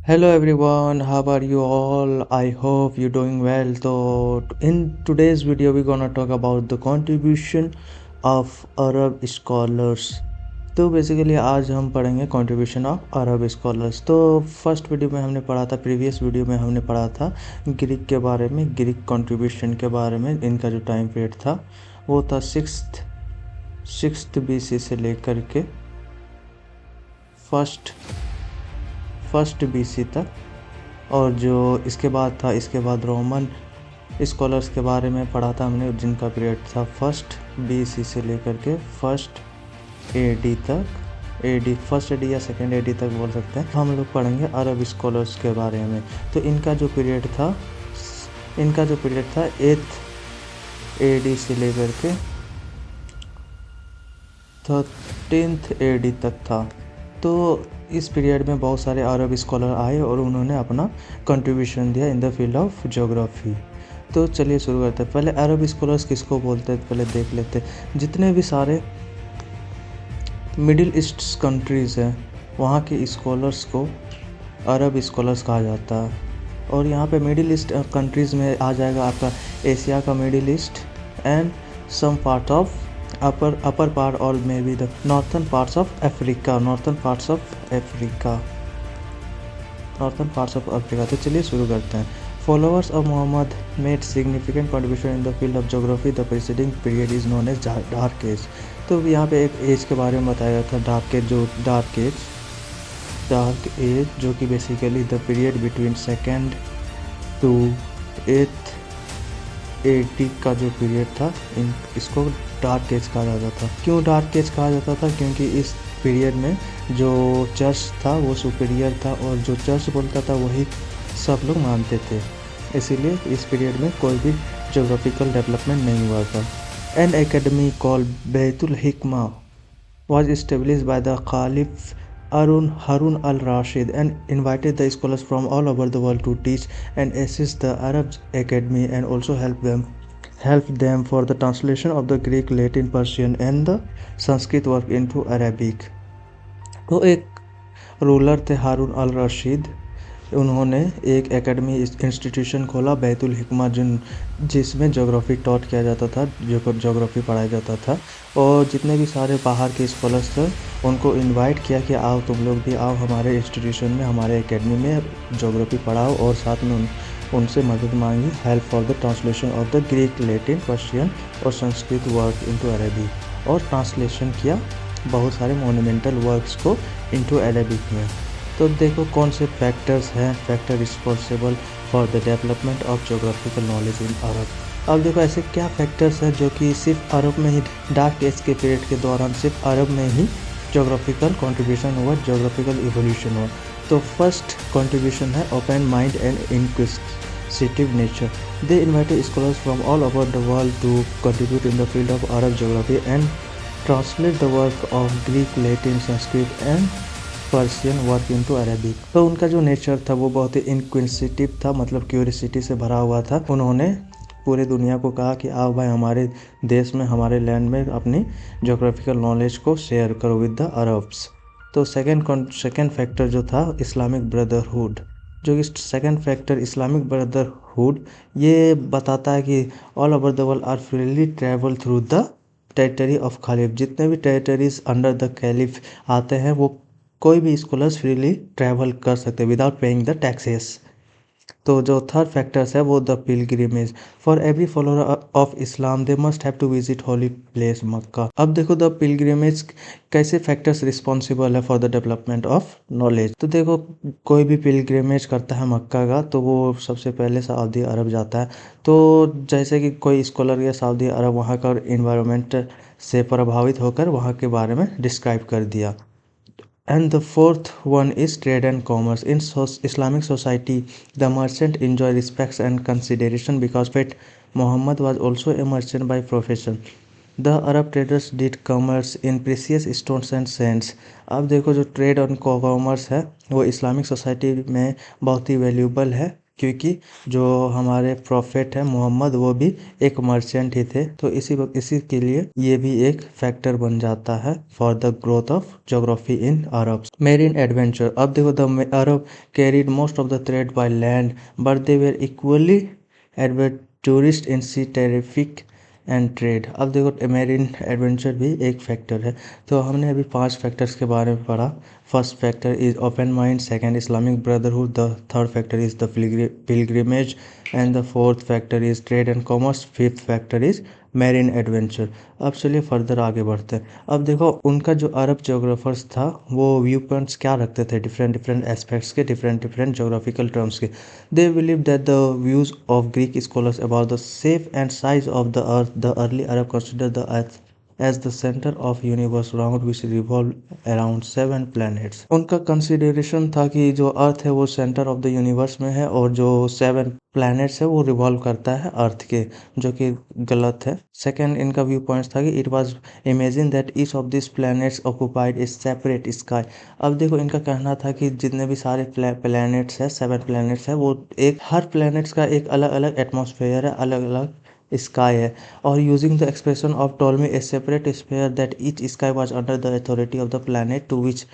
Hello everyone, how are you all? I hope you're doing well. So in today's video we're gonna talk about the contribution of Arab scholars. तो basically आज हम पढ़ेंगे contribution of Arab scholars. तो first video में हमने पढ़ा था, previous video में हमने पढ़ा था ग्रीक के बारे में, ग्रीक कंट्रीब्यूशन के बारे में। इनका जो टाइम पीरियड था वो था सिक्स्थ BC से लेकर के फर्स्ट BC तक। और जो इसके बाद रोमन स्कॉलर्स के बारे में पढ़ा था हमने, जिनका पीरियड था फर्स्ट BC से लेकर के फर्स्ट AD तक, फर्स्ट AD या सेकेंड AD तक बोल सकते हैं। हम लोग पढ़ेंगे अरब स्कॉलर्स के बारे में। तो इनका जो पीरियड था 8th AD से लेकर के 13th AD तक था। तो इस पीरियड में बहुत सारे अरब स्कॉलर आए और उन्होंने अपना कंट्रीब्यूशन दिया इन द फील्ड ऑफ ज्योग्राफी। तो चलिए शुरू करते हैं। पहले अरब स्कॉलर्स किसको बोलते हैं पहले देख लेते हैं। जितने भी सारे मिडिल ईस्ट कंट्रीज़ हैं वहाँ के स्कॉलर्स को अरब स्कॉलर्स कहा जाता है। और यहाँ पे मिडिल ईस्ट कंट्रीज़ में आ जाएगा आपका एशिया का Middle East and some part of upper part or maybe the northern parts of Africa। तो चलिए शुरू करते हैं। Followers of Muhammad made significant contribution in the field of geography। The preceding period is known as Dark Age। तो यहाँ पे एक as के बारे में बताया गया था, डार्क एज जो कि basically the period between 2nd to 8th AD का जो पीरियड था, इसको डार्क एज कहा जाता था। क्यों डार्क एज कहा जाता था? क्योंकि इस पीरियड में जो चर्च था वो सुपीरियर था और जो चर्च बोलता था वही सब लोग मानते थे। इसीलिए इस पीरियड में कोई भी ज्योग्राफिकल डेवलपमेंट नहीं हुआ था। An academy called Baitul Hikma was established by the Caliph Harun al-Rashid and invited the scholars from all over the world to teach and assist the Arab Academy and also help them for the translation of the Greek, Latin, Persian and the Sanskrit work into Arabic। तो एक ruler थे हारून अल रशीद, उन्होंने एक academy institution खोला बैतुल हिकमा, जिसमें geography taught किया जाता था, ज्योग्राफी पढ़ाया जाता था। और जितने भी सारे बाहर के स्कॉलर्स थे उनको इनवाइट किया कि आओ तुम लोग भी आओ हमारे इंस्टीट्यूशन में, हमारे एकेडमी में ज्योग्राफी पढ़ाओ। और साथ में उनसे मदद मांगी, help for the translation of the Greek, Latin, Persian और संस्कृत वर्क इनटू अरबिक। और ट्रांसलेशन किया बहुत सारे मोन्यूमेंटल वर्क्स को इनटू अरबिक में। तो देखो कौन से फैक्टर्स हैं factor responsible for the development of geographical knowledge in Arab. अब देखो ऐसे क्या फैक्टर्स हैं जो कि सिर्फ अरब में ही, डार्क एज के पीरियड के दौरान सिर्फ अरब में ही ज्योग्राफिकल कंट्रीब्यूशन हुआ, ज्योग्राफिकल इवोल्यूशन हुआ। तो फर्स्ट कंट्रीब्यूशन है open mind and inquisitive nature. They invited scholars from all over the world to contribute in the field of Arab geography and translate the work of Greek, Latin, Sanskrit and Persian work into Arabic. तो उनका जो nature था वो बहुत ही inquisitive था, मतलब curiosity से भरा हुआ था। उन्होंने पूरे दुनिया को कहा कि आओ भाई हमारे देश में, हमारे लैंड में अपनी ज्योग्राफिकल नॉलेज को शेयर करो विद द अरब्स। तो सेकेंड फैक्टर जो था इस्लामिक ब्रदरहुड, जो कि सेकेंड फैक्टर इस्लामिक ब्रदरहुड ये बताता है कि all over the world are freely travel through the territory of caliph. जितने भी टेरिटरीज अंडर द कैलिफ आते हैं वो कोई भी स्कॉलर्स फ्रीली ट्रैवल कर सकते हैं विदाउट पेइंग द टैक्सेस। तो जो थर्ड फैक्टर्स है वो the pilgrimage. For every follower of Islam they must have to visit holy place Mecca. अब देखो द पिलग्रिमेज कैसे फैक्टर्स रिस्पॉन्सिबल है for the development of knowledge. तो देखो कोई भी पिलग्रिमेज करता है मक्का का तो वो सबसे पहले सऊदी अरब जाता है। तो जैसे कि कोई स्कॉलर या सऊदी अरब वहाँ का इन्वायरमेंट से प्रभावित होकर वहाँ के बारे में डिस्क्राइब कर दिया। And the fourth one is trade and commerce. In Islamic society, the merchant enjoy respect and consideration because Prophet Muhammad was also a merchant by profession. The Arab traders did commerce in precious stones and sands। अब देखो जो trade और commerce है वो Islamic society में बहुत ही valuable है क्योंकि जो हमारे प्रॉफिट है मोहम्मद वो भी एक मर्चेंट ही थे, तो इसी के लिए ये भी एक फैक्टर बन जाता है for the growth of geography in Arab. Marine adventure, अब देखो the Arab carried most of the trade by land but they were equally adventurist in sea terrific and trade. अब देखो मेरीन एडवेंचर भी एक factor है। तो हमने अभी 5 फैक्टर्स के बारे में पढ़ा। First factor is open mind, second Islamic brotherhood, the third factor is the pilgrimage and the fourth factor is trade and commerce, fifth factor is marine adventure. अब चलिए फर्दर आगे बढ़ते हैं। अब देखो उनका जो अरब जोग्राफर्स था वो व्यू पॉइंट्स क्या रखते थे डिफरेंट डिफरेंट एस्पेक्ट्स के, डिफरेंट डिफरेंट जोग्राफिकल टर्म्स के। They believe that the views of Greek scholars about the shape and size of the earth, the early Arab consider the earth as the center of universe round which revolve around 7 planets। उनका consideration था कि जो अर्थ है वो centre of the universe में है और जो 7 प्लैनेट्स है वो रिवॉल्व करता है अर्थ के, जो कि गलत है। सेकंड इनका व्यू पॉइंट्स था कि it was imagine that each of this planets occupied A separate sky. अब देखो इनका कहना था कि जितने भी सारे प्लैनेट्स है, 7 प्लैनेट्स है, वो एक हर प्लैनेट्स का एक अलग अलग एटमॉस्फेयर है, अलग अलग स्काई है। और using the expression of Ptolemy a separate sphere that each sky was under the authority of the planet to which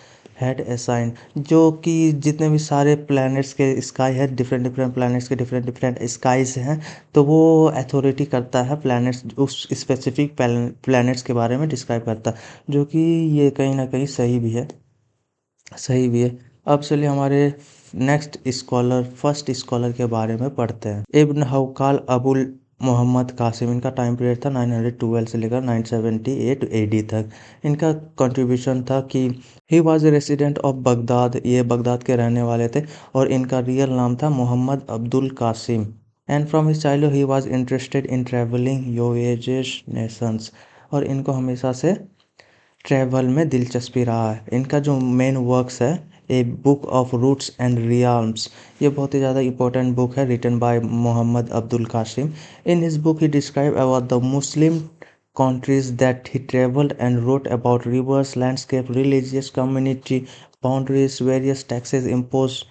had assigned. जो कि जितने भी सारे प्लैनेट्स के स्काई है, डिफरेंट डिफरेंट प्लैनेट्स के डिफरेंट डिफरेंट स्काईज हैं, तो वो अथॉरिटी करता है प्लैनेट्स, उस स्पेसिफिक प्लैनेट्स के बारे में डिस्क्राइब करता है, जो कि ये कहीं ना कहीं सही भी है, सही भी है। अब चलिए हमारे नेक्स्ट स्कॉलर, फर्स्ट स्कॉलर के बारे में पढ़ते हैं। इब्न हवकाल अबुल मोहम्मद कासिम, इनका टाइम पीरियड था 912 से लेकर 978 एडी तक। इनका कंट्रीब्यूशन था कि he was a resident of Baghdad, ये बगदाद के रहने वाले थे और इनका रियल नाम था Mohammad Abdul Qasim. And from his childhood he was interested in travelling voyages nations, और इनको हमेशा से ट्रैवल में दिलचस्पी रहा है। इनका जो मेन वर्क्स है a book of routes and realms, ये बहुत ही ज़्यादा इंपॉर्टेंट बुक है written by Mohammad Abdul Qasim. In his book he describe about the Muslim countries that he traveled and wrote about rivers, landscape, religious community, boundaries, various taxes imposed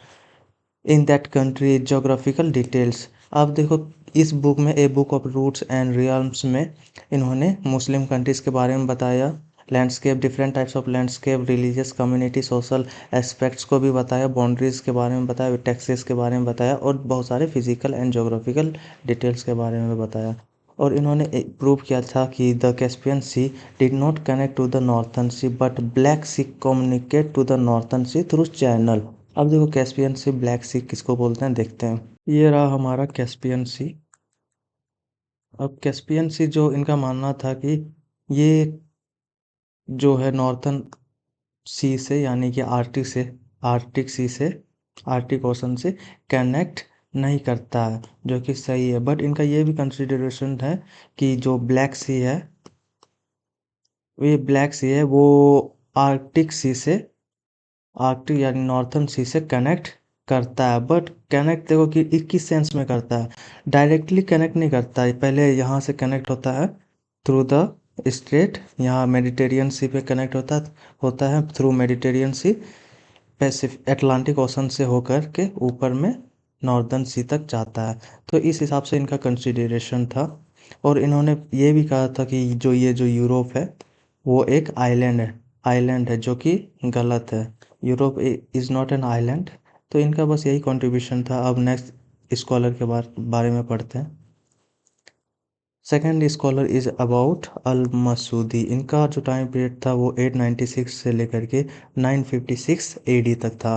in that country, geographical details. अब देखो इस book में a book of routes and realms में इन्होंने Muslim countries के बारे में बताया, landscape, different types of landscape, religious community, social aspects को भी बताया, बाउंड्रीज़ के बारे में बताया, टैक्सेस के बारे में बताया और बहुत सारे फिजिकल एंड जोग्राफिकल डिटेल्स के बारे में बताया। और इन्होंने प्रूव किया था कि the Caspian Sea did not connect to the northern sea but Black Sea communicate to the northern sea through channel. अब देखो कैस्पियन सी, ब्लैक सी किसको बोलते हैं देखते हैं। ये रहा हमारा कैस्पियन सी। अब कैस्पियन सी जो इनका मानना था कि ये जो है नॉर्थन सी से यानी कि आर्टिक सी से, आर्टिक ओशन से कनेक्ट नहीं करता है, जो कि सही है। बट इनका ये भी कंसिडरेशन है कि जो ब्लैक सी है, ये ब्लैक सी है वो आर्कटिक सी से, आर्कटिक यानी नॉर्थन सी से कनेक्ट करता है। बट कनेक्ट देखो कि किस सेंस में करता है, डायरेक्टली कनेक्ट नहीं करता है। पहले यहाँ से कनेक्ट होता है थ्रू द स्ट्रेट, यहाँ मेडिटेरियन सी पे कनेक्ट होता है थ्रू मेडिटेरियन सी, पैसिफिक अटलांटिक ओशन से होकर के ऊपर में नॉर्दर्न सी तक जाता है। तो इस हिसाब से इनका कंसिडरेशन था। और इन्होंने ये भी कहा था कि जो यूरोप है वो एक आइलैंड है, जो कि गलत है। Europe is not an island. तो इनका बस यही कंट्रीब्यूशन था। अब नेक्स्ट स्कॉलर के बारे में पढ़ते हैं। Second scholar is about Al Masudi. इनका जो टाइम पीरियड था वो 896 से लेकर के 956 एडी तक था।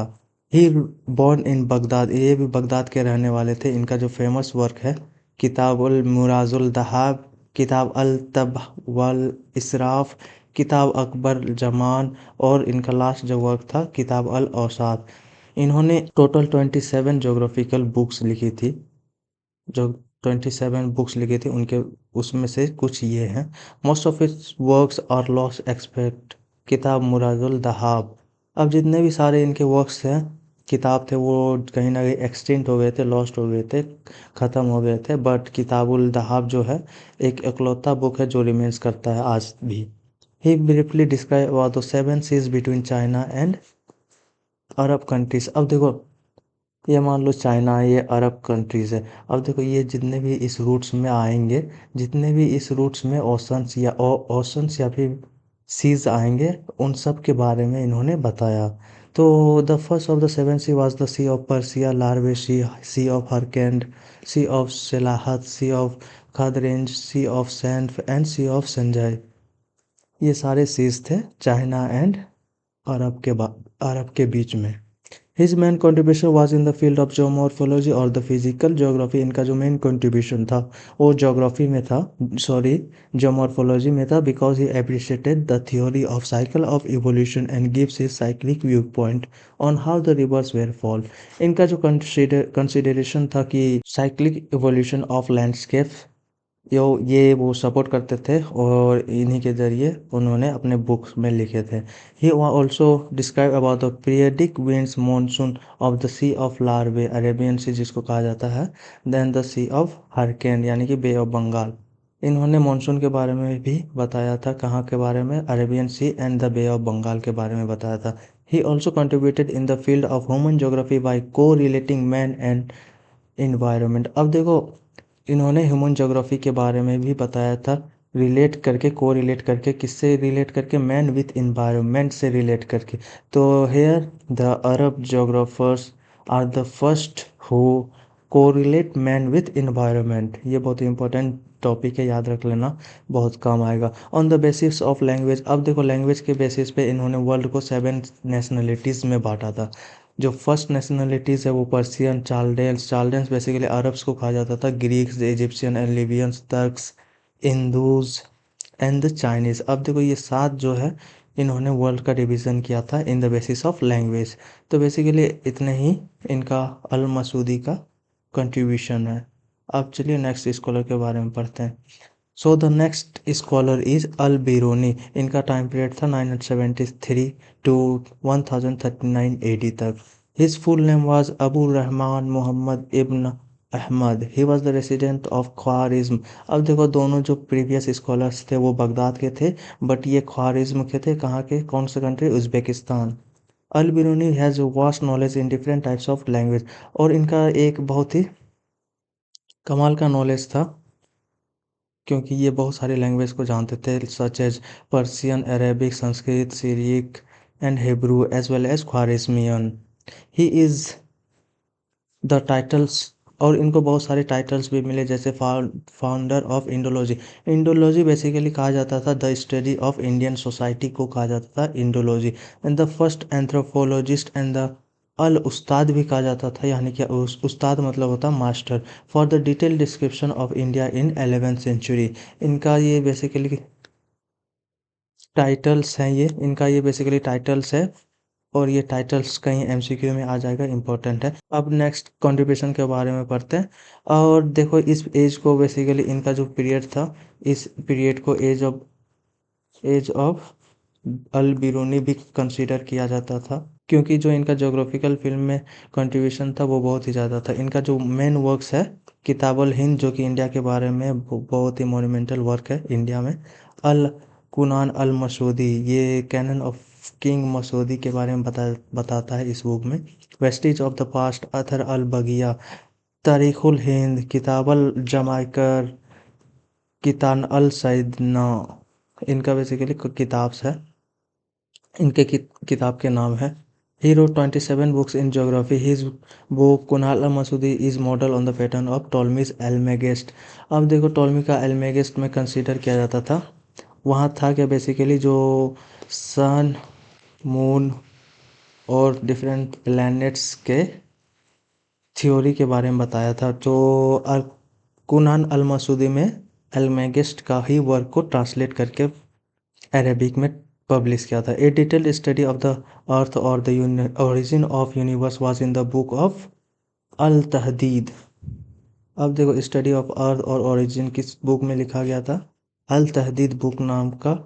ही बॉर्न इन बगदाद, ये भी बगदाद के रहने वाले थे। इनका जो फेमस वर्क है किताब उल मुराजुल दहाब, किताब अल तब वल इसराफ, किताब अकबर जमान, और इनका लास्ट जो वर्क था किताब अल औसात। इन्होंने टोटल 27 जोग्राफिकल बुक्स लिखी थी, जो 27 बुक्स लिखी थी उनके, उसमें से कुछ ये हैं। Most of its works are lost expect, किताब मुराजुल दहाब। अब जितने भी सारे इनके वर्क्स हैं, किताब थे, वो कहीं ना कहीं एक्सटिंक्ट हो गए थे, लॉस्ट हो गए थे, ख़त्म हो गए थे। बट किताबुल दहाब जो है एक इकलौता बुक है जो रिमेंस करता है आज भी। He briefly describe about the 7 seas between China and Arab countries. अब देखो ये मान लो चाइना है, ये अरब कंट्रीज़ है। अब देखो ये जितने भी इस रूट्स में आएंगे, जितने भी इस रूट्स में ओशंस या फिर सीज आएंगे, उन सब के बारे में इन्होंने बताया। तो the first of the seven sea was the sea of Persia, Larwi sea, sea of Harkand, sea of Salahat, sea of Kadranj, sea of Sanf and sea of Sanji. ये सारे सीज थे चाइना एंड अरब के बीच में। His main contribution was in the field of geomorphology और the physical geography. इनका जो main contribution था वो ज्योग्राफी में था, सॉरी जोमॉर्फोलॉजी में था, because he appreciated the theory of cycle of evolution and gives his cyclic view point on how the rivers where fall. इनका जो कंसिडरेशन था कि साइक्लिक इवोल्यूशन ऑफ लैंडस्केप, ये वो सपोर्ट करते थे और इन्हीं के ज़रिए उन्होंने अपने बुक्स में लिखे थे। He also describe about the periodic winds monsoon of the sea of लार्वे, अरेबियन सी जिसको कहा जाता है, देन द सी ऑफ हरकेन यानी कि बे ऑफ बंगाल। इन्होंने मॉनसून के बारे में भी बताया था, कहाँ के बारे में, Arabian sea and the bay of Bengal के बारे में बताया था। He also contributed in the field of human geography by को रिलेटिंग मैन एंड इन्वायरमेंट। अब देखो इन्होंने ह्यूमन ज्योग्राफी के बारे में भी बताया था, रिलेट करके, को रिलेट करके, किससे रिलेट करके, मैन विथ इन्वायरमेंट से रिलेट करके। तो here the Arab geographers are the first who correlate man with environment. ये बहुत इंपॉर्टेंट टॉपिक है, याद रख लेना, बहुत काम आएगा। On the basis of language, अब देखो लैंग्वेज के बेसिस पे इन्होंने वर्ल्ड को 7 नेशनलिटीज़ में बांटा था। जो फर्स्ट नेशनलिटीज़ है वो Persian, Chaldeans, Chaldeans basically Arabs को कहा जाता था, Greeks, Egyptian and Libyans, Turks, Hindus and the Chinese. अब देखो ये 7 जो है इन्होंने वर्ल्ड का डिवीज़न किया था in the basis of language. तो बेसिकली इतने ही इनका अल मसूदी का कंट्रीब्यूशन है। अब चलिए नेक्स्ट स्कॉलर के बारे में पढ़ते हैं। So the next scholar is Al Biruni. इनका टाइम पीरियड था 973 टू 1039 एडी तक। His full name was Abu Rahman Mohammad Ibn Ahmad. He was the resident of Khwarazm. अब देखो दोनों जो प्रीवियस स्कॉलर्स थे वो बगदाद के थे, बट ये ख्वारिज्म के थे। कहाँ के, कौन सा country, Uzbekistan. Al Biruni has vast knowledge in different types of language. और इनका एक बहुत ही कमाल का नॉलेज था, क्योंकि ये बहुत सारे लैंग्वेज को जानते थे, such as Persian, Arabic, Sanskrit, Syriac and Hebrew as well as Khwarizmian. He is the titles, और इनको बहुत सारे टाइटल्स भी मिले, जैसे founder of Indology. Indology basically कहा जाता था the study of Indian society को कहा जाता था Indology. And the first anthropologist and the Al Ustad भी कहा जाता था, यानी कि उस्ताद मतलब होता master, for the detail description of India in 11th century. इनका ये बेसिकली टाइटल्स हैं, ये इनका ये बेसिकली टाइटल्स है, और ये टाइटल्स कहीं एमसीक्यू में आ जाएगा, इंपॉर्टेंट है। अब नेक्स्ट कंट्रीब्यूशन के बारे में पढ़ते हैं। और देखो इस एज को बेसिकली इनका जो पीरियड था, इस पीरियड को एज ऑफ अल बिरूनी भी कंसीडर किया जाता था, क्योंकि जो इनका जोग्राफिकल फील्ड में कंट्रीब्यूशन था वो बहुत ही ज़्यादा था। इनका जो मेन वर्क्स है किताबुल हिंद, जो कि इंडिया के बारे में बहुत ही मोन्यूमेंटल वर्क है इंडिया में। अल कुनान अल मसूदी, ये कैनन ऑफ किंग मसूदी के बारे में बताता है इस बुक में। Vestiges of the past Athar al Baqiya, तारीखुल हिंद, किताबल जमाइकर, कितान अल सैदना। इनका बेसिकली किताब्स है, इनके किताब के नाम है। He wrote 27 books in geography. His book Qanun al Masudi is model on the pattern of Ptolemy's Almagest. अब देखो टॉलमी का एल्मेगेस्ट में कंसीडर किया जाता था, वहाँ था क्या बेसिकली, जो सन, मून और डिफरेंट प्लैनेट्स के थ्योरी के बारे में बताया था। जो कुनान अल मसूदी में एल्मेगेस्ट का ही वर्क को ट्रांसलेट करके अरेबिक में पब्लिश किया था। A detailed study of the earth और the origin of universe was in the book of al Tahdid. अब देखो स्टडी ऑफ अर्थ और ओरिजिन किस बुक में लिखा गया था, अल तहदीद बुक नाम का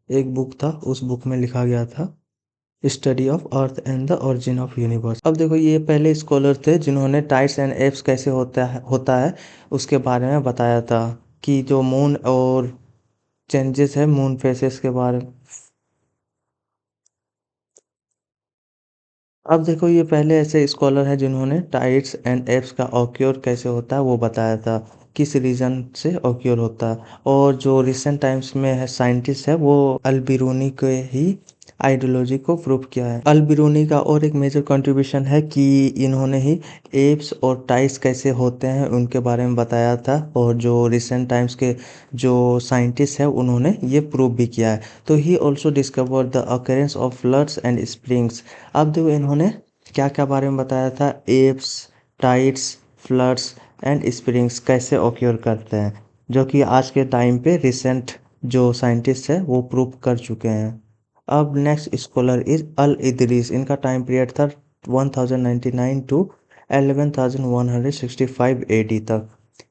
एक बुक था, उस बुक में लिखा गया था study of earth and the origin of universe. अब देखो ये पहले स्कॉलर थे जिन्होंने टाइड्स एंड एप्स कैसे होता है उसके बारे में बताया था, कि जो मून और चेंजेस है मून फेसेस के बारे में। अब देखो ये पहले ऐसे स्कॉलर हैं जिन्होंने टाइड्स एंड एब्स का ऑक्योर कैसे होता है वो बताया था, किस रीजन से ऑक्योर होता है। और जो रिसेंट टाइम्स में है साइंटिस्ट है वो अल-बिरूनी के ही आइडियोलॉजी को प्रूव किया है। अल-बिरूनी का और एक मेजर कंट्रीब्यूशन है कि इन्होंने ही एप्स और टाइड्स कैसे होते हैं उनके बारे में बताया था, और जो रिसेंट टाइम्स के जो साइंटिस्ट है उन्होंने ये प्रूव भी किया है। तो he also discover the occurrence of floods and springs. अब देखो इन्होंने क्या क्या बारे में बताया था, apps, tides, floods and springs कैसे ऑक्योर करते हैं, जो कि आज के टाइम पे रिसेंट जो साइंटिस्ट है वो प्रूव कर चुके हैं। अब next scholar is al Idris. इनका टाइम पीरियड था 1099 टू 1165 एडी तक।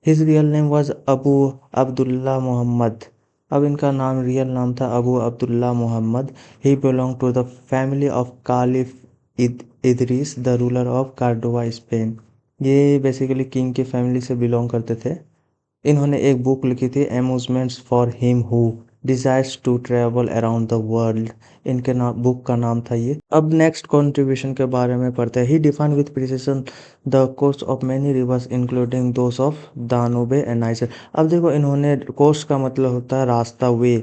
His real name was Abu Abdullah Mohammad. अब इनका नाम रियल नाम था Abu Abdullah Mohammad. He belong to the family of caliph Idris the ruler of Cordova Spain. ये basically king की फैमिली से बिलोंग करते थे। इन्होंने एक बुक लिखी थी amusements for him who desires to travel around the world. इनके नाम बुक का नाम था ये। अब नेक्स्ट कंट्रीब्यूशन के बारे में पढ़ते हैं। He define with precision the course of many rivers including those of Danube and Niger. अब देखो इन्होंने कोर्स का मतलब होता है रास्ता, वे,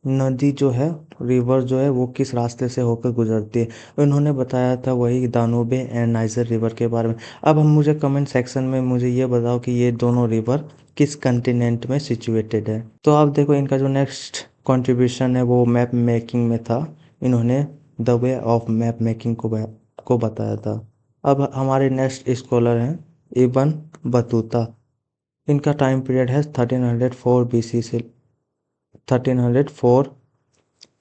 नदी जो है, रिवर जो है वो किस रास्ते से होकर गुजरती है, उन्होंने बताया था वही दानूबे एंड नाइजर रिवर के बारे में। अब हम मुझे कमेंट सेक्शन में मुझे ये बताओ कि ये दोनों रिवर किस कंटिनेंट में सिचुएटेड है। तो अब देखो इनका जो नेक्स्ट कंट्रीब्यूशन है वो मैप मेकिंग में था। इन्होंने the way of map making को बताया था। अब हमारे नेक्स्ट स्कॉलर हैं इब्न बतूता। इनका टाइम पीरियड है 1304 बीसी से 1304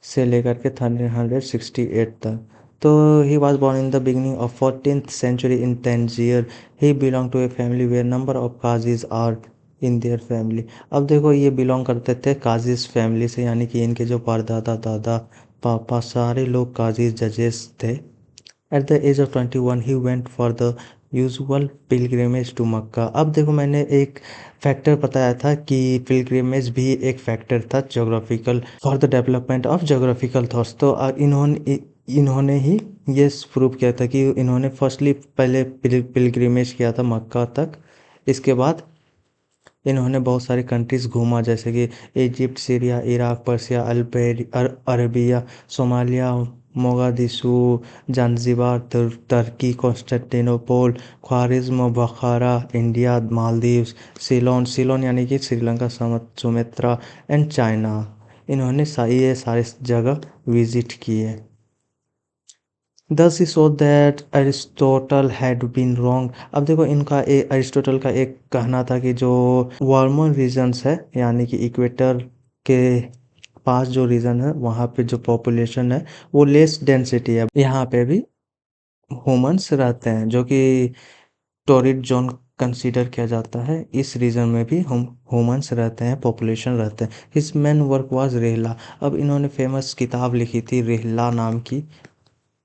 से लेकर के 1368 तक। तो he was born in the beginning of 14th century in Tangier. He belonged to a family where number of qazis are in their family. अब देखो ये बिलोंग करते थे काजीज फैमिली से, यानी कि इनके जो परदादा दादा पापा सारे लोग काजीज जजेस थे। At the age of 21 he went for the usual pilgrimage to Mecca. अब देखो मैंने एक फैक्टर बताया था कि पिलग्रिमेज भी एक फैक्टर था geographical for the development of geographical thoughts. तो इन्होंने ही ये प्रूव किया था कि इन्होंने फर्स्टली पहले पिलग्रिमेज किया था मक्का तक। इसके बाद इन्होंने बहुत सारी कंट्रीज़ घूमा, जैसे कि Egypt, Syria, Iraq, Persia, Arabia, Somalia, Mogadishu, जानजिबार, तुर्की, Constantinople, Khwarezm, बखारा, India, Maldives, Ceylon Ceylon यानी कि श्रीलंका, सुमेत्रा एंड चाइना। इन्होंने ये सारी जगह विजिट की है। Thus he showed that Aristotle had been wrong. अब देखो इनका अरिस्टोटल का एक कहना था कि जो वार्मर रीजन्स है, यानी कि इक्वेटर के पास जो रीजन है वहाँ पे जो पॉपुलेशन है वो लेस डेंसिटी है, यहाँ पे भी ह्यूमंस रहते हैं, जो कि टोरिड जोन कंसीडर किया जाता है। इस रीजन में भी हम ह्यूमंस रहते हैं, पॉपुलेशन रहते हैं। His main work was Rihla. अब इन्होंने फेमस किताब लिखी थी रेहला नाम की,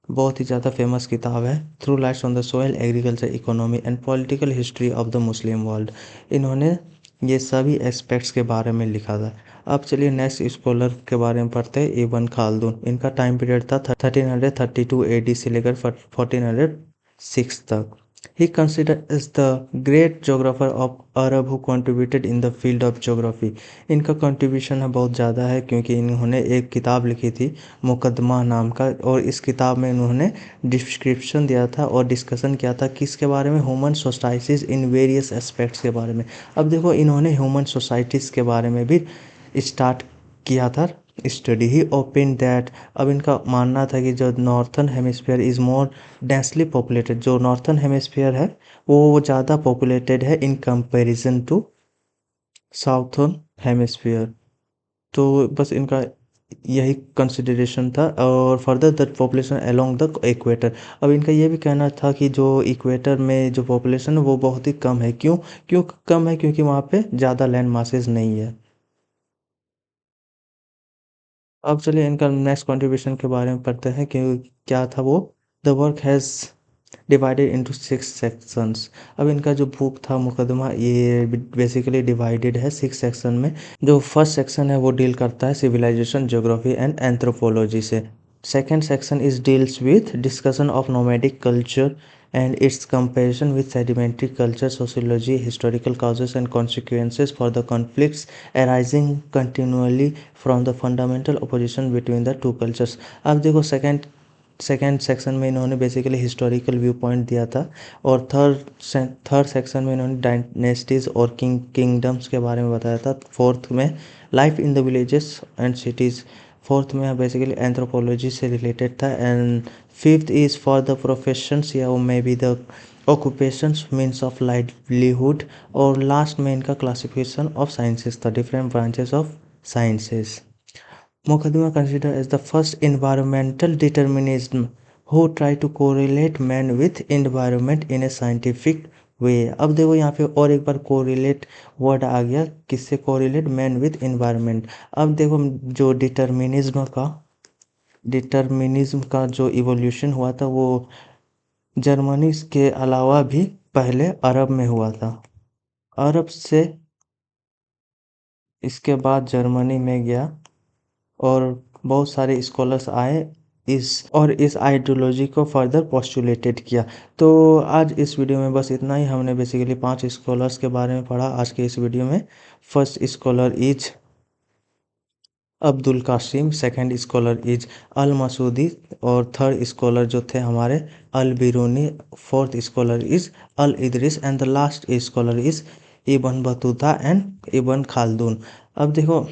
बहुत ही ज़्यादा फेमस किताब है। Through lights on the soil, agriculture, economy and political history of the Muslim world. इन्होंने ये सभी एस्पेक्ट्स के बारे में लिखा था। अब चलिए नेक्स्ट स्कॉलर के बारे में पढ़ते हैं, इब्न खालदून। इनका टाइम पीरियड था 1332 एडी से लेकर 1406 तक। He considered as the great geographer of Arab who contributed in the field of geography. इनका कंट्रीब्यूशन है बहुत ज़्यादा है, क्योंकि इन्होंने एक किताब लिखी थी मुकदमा नाम का, और इस किताब में इन्होंने डिस्क्रिप्शन दिया था और डिस्कशन किया था किसके बारे में, human societies in various aspects के बारे में। अब देखो इन्होंने ह्यूमन सोसाइटीज़ के बारे में भी स्टार्ट किया था स्टडी। ही ओपन दैट, अब इनका मानना था कि जो northern hemisphere is more densely populated, जो नॉर्थन हेमिस्फीयर है वो ज़्यादा पॉपुलेटेड है in comparison to southern hemisphere. तो बस इनका यही कंसिडरेशन था। और further the population along the equator. अब इनका ये भी कहना था कि जो इक्वेटर में जो पॉपुलेशन है वो बहुत ही कम है। क्यों क्यों कम है? क्योंकि वहाँ पे ज़्यादा लैंड मासेस नहीं है। अब चलिए इनका नेक्स्ट कंट्रीब्यूशन के बारे में पढ़ते हैं कि क्या था वो। The work has divided into 6 sections. अब इनका जो बुक था मुकदमा, ये बेसिकली डिवाइडेड है 6 सेक्शन में। जो फर्स्ट सेक्शन है वो डील करता है सिविलाइजेशन, ज्योग्राफी एंड एंथ्रोपोलॉजी से। Second section is deals with discussion of nomadic culture and its comparison with sedimentary culture, sociology, historical causes and consequences for the conflicts arising continually from the fundamental opposition between the two cultures. अब देखो second section में इन्होंने basically historical view point दिया था, और third section में इन्होंने dynasties और किंगडम्स के बारे में बताया था। फोर्थ में life in the villages and cities, fourth में बेसिकली एंथ्रोपोलॉजी से रिलेटेड था। And fifth is for the professions या may be the occupations means of livelihood, और लास्ट में इनका क्लासिफिकेशन ऑफ साइंसेस था, different branches of sciences. Mokadima considered as the first environmental determinism who try to correlate man with environment in a scientific वे। अब देखो यहाँ पे और एक बार कोरिलेट वर्ड आ गया, किससे कोरिलेट? Man with environment. अब देखो जो डिटर्मिनिज्म का जो इवोल्यूशन हुआ था वो जर्मनी के अलावा भी पहले अरब में हुआ था, अरब से इसके बाद जर्मनी में गया और बहुत सारे स्कॉलर्स आए इस आइडियोलॉजी को फर्दर पोस्टुलेटेड किया। तो आज इस वीडियो में बस इतना ही। हमने बेसिकली 5 स्कॉलर्स के बारे में पढ़ा आज के इस वीडियो में। First scholar is Abdul Qasim, second scholar is al Masudi, और थर्ड स्कॉलर जो थे हमारे al Biruni, fourth scholar is al Idris and the last scholar is Ibn Battuta and Ibn Khaldun. अब देखो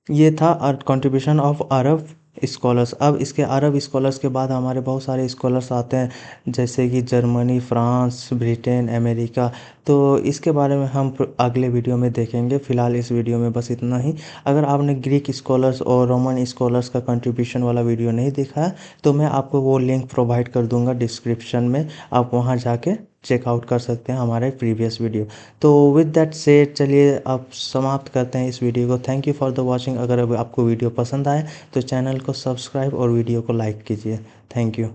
ये था कंट्रीब्यूशन ऑफ अरब स्कॉलर्स। अब इसके अरब स्कॉलर्स के बाद हमारे बहुत सारे स्कॉलर्स आते हैं, जैसे कि जर्मनी, फ्रांस, ब्रिटेन, अमेरिका। तो इसके बारे में हम अगले वीडियो में देखेंगे। फ़िलहाल इस वीडियो में बस इतना ही। अगर आपने ग्रीक स्कॉलर्स और रोमन स्कॉलर्स का कंट्रीब्यूशन वाला वीडियो नहीं देखा है तो मैं आपको वो लिंक प्रोवाइड कर दूंगा डिस्क्रिप्शन में, आप वहाँ जाके चेकआउट कर सकते हैं हमारे प्रीवियस वीडियो। तो विद दैट सेड चलिए अब समाप्त करते हैं इस वीडियो को। Thank you for the watching. अगर आपको वीडियो पसंद आए तो चैनल को सब्सक्राइब और वीडियो को लाइक कीजिए। Thank you.